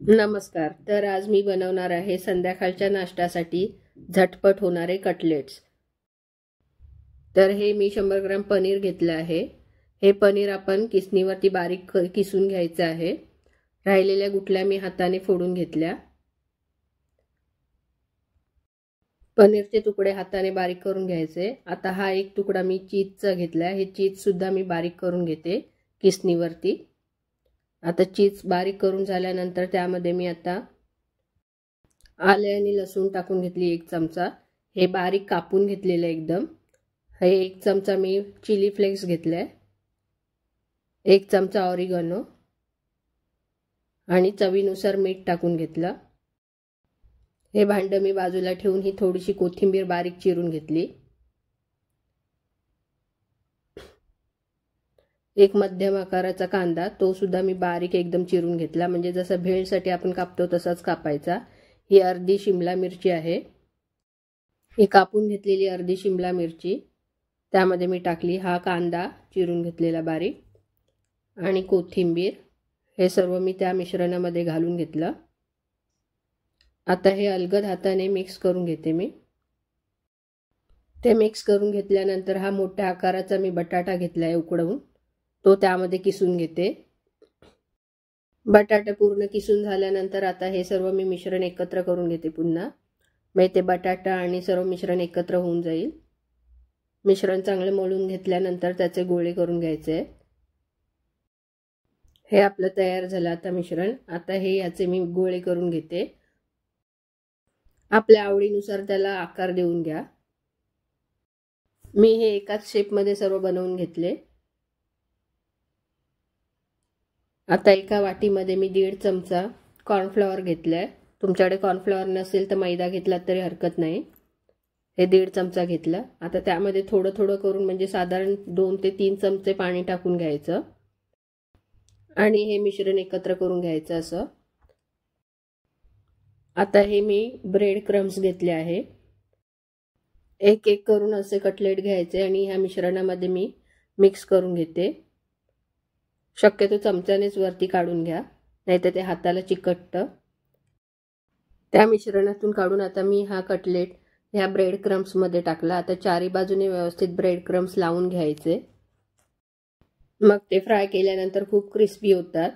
नमस्कार. तर आज मी बनवणार आहे संध्याकाळच्या नाश्त्यासाठी झटपट होणारे कटलेट्स. तर हे मी 100 ग्रॅम पनीर घेतलं आहे. हे पनीर आपण किसणीवरती बारीक किसून घ्यायचं आहे. राहिलेल्या गुठल्या मी हाताने फोडून घेतल्या. पनीरचे तुकडे हाताने बारीक करून घ्यायचे. आता हा एक तुकडा मी चीजचा घेतला. हे चीज सुद्धा मी बारीक करून घेते किसणीवरती. आता चीज बारीक करून झाल्यानंतर त्यामध्ये मी आता आले आणि लसूण टाकून घेतली 1 चमचा. हे बारीक कापून घेतलेलं एकदम. हे 1 चमचा मी चिली फ्लेक्स घेतलाय. 1 चमचा ऑरिगॅनो आणि चवीनुसार मीठ टाकून घेतलं. हे भांडं मी बाजूला ठेवून ही थोडीशी कोथिंबीर बारीक चिरून घेतली. एक मध्यम आकाराचा कांदा, तो सुद्धा मी बारीक एकदम चिरून घेतला. म्हणजे जसं भेळसाठी आपण कापतो तसाच कापायचा. ही अर्धी शिमला मिरची आहे. ही कापून घेतलेली अर्धी शिमला मिरची त्यामध्ये मी टाकली. हा कांदा चिरून घेतलेला बारीक आणि कोथिंबीर, हे सर्व मी त्या मिश्रणामध्ये घालून घेतलं. आता हे अलगद हाताने मिक्स करून घेते मी. ते मिक्स करून घेतल्यानंतर हा मोठ्या आकाराचा मी बटाटा घेतलाय उकडवून, तो त्यामध्ये किसून घेते. बटाटा पूर्ण किसून झाल्यानंतर आता हे सर्व मी मिश्रण एकत्र करून घेते पुन्हा. मग ते बटाटा आणि सर्व मिश्रण एकत्र होऊन जाईल. मिश्रण चांगले मळून घेतल्यानंतर त्याचे गोळे करून घ्यायचे. हे आपलं तयार झालं आता मिश्रण. आता हे याचे मी गोळे करून घेते. आपल्या आवडीनुसार त्याला आकार देऊन घ्या. मी हे एकाच शेपमध्ये सर्व बनवून घेतले. आता एका वाटीमध्ये मी 1.5 चमचा कॉर्नफ्लॉवर घेतलाय. तुमच्याकडे कॉर्नफ्लॉवर नसेल तर मैदा घेतला तरी हरकत नाही. हे 1.5 चमचा घेतला. आता त्यामध्ये थोडं थोडं करून म्हणजे साधारण 2 ते 3 चमचे पाणी टाकून घ्यायचं आणि हे मिश्रण एकत्र करून घ्यायचं असं. आता हे मी ब्रेड क्रम्स घेतले आहे. एक एक करून असे कटलेट घ्यायचे आणि ह्या मिश्रणामध्ये मी मिक्स करून घेते. शक्यतो चमच्यानेच वरती काढून घ्या, नाहीतर ते हाताला चिकटतं. त्या मिश्रणातून काढून आता मी हा कटलेट ह्या ब्रेड क्रम्समध्ये टाकला. आता चारी बाजूने व्यवस्थित ब्रेड क्रम्स लावून घ्यायचे. मग ते फ्राय केल्यानंतर खूप क्रिस्पी होतात.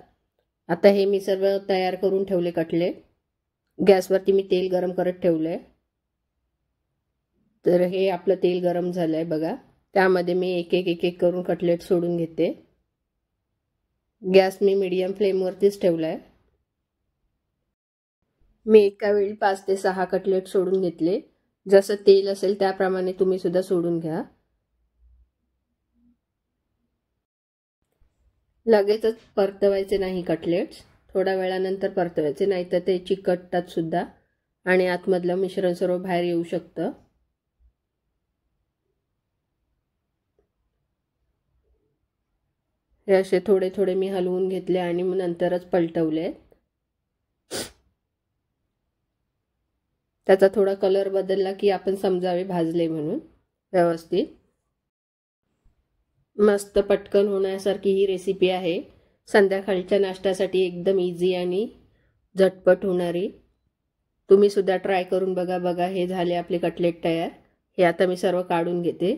आता हे मी सर्व तयार करून ठेवले कटलेट. गॅसवरती मी तेल गरम करत ठेवलंय. तर हे आपलं तेल गरम झालंय बघा. त्यामध्ये मी एक एक करून कटलेट सोडून घेते. गॅस मी मीडियम फ्लेमवरतीच ठेवलाय. मी एका वेळी 5 ते 6 कटलेट सोडून घेतले. जसं तेल असेल त्याप्रमाणे तुम्ही सुद्धा सोडून घ्या. लगेचच परतवायचे नाही कटलेट्स, थोड्या वेळानंतर परतवायचे, नाहीतर ते चिकटतात सुद्धा आणि आतमधलं मिश्रण सर्व बाहेर येऊ शकतं. हे असे थोडे थोडे मी हलवून घेतले आणि मग नंतरच पलटवले. त्याचा थोडा कलर बदलला की आपण समजावे भाजले म्हणून व्यवस्थित. मस्त पटकन होण्यासारखी ही रेसिपी आहे. संध्याकाळच्या नाश्त्यासाठी एकदम इझी आणि झटपट होणारी. तुम्ही सुद्धा ट्राय करून बघा. बघा हे झाले आपले कटलेट तयार. हे आता मी सर्व काढून घेते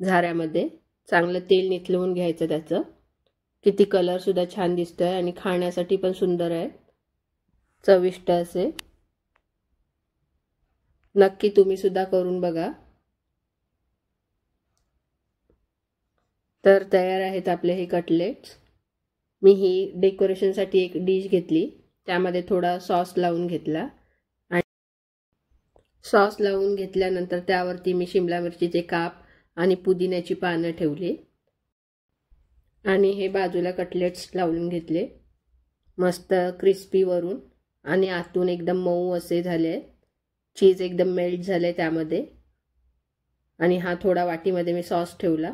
झाऱ्यामध्ये. चांगलं तेल निथळवून घ्यायचं त्याचं. किती कलर सुद्धा छान दिसतोय आणि खाण्यासाठी पण सुंदर आहे, चविष्ट असे. नक्की तुम्ही सुद्धा करून बघा. तर तयार आहेत आपले हे कटलेट्स. मी ही डेकोरेशनसाठी एक डिश घेतली. त्यामध्ये थोडा सॉस लावून घेतला आणि सॉस लावून घेतल्यानंतर त्यावरती मी शिमला मिरचीचे काप आणि पुदिन्याची पानं ठेवली आणि हे बाजूला कटलेट्स लावून घेतले. मस्त क्रिस्पी वरून आणि आतून एकदम मऊ असे झाले. चीज एकदम मेल्ट झाले त्यामध्ये. आणि हा थोडा वाटीमध्ये मी सॉस ठेवला.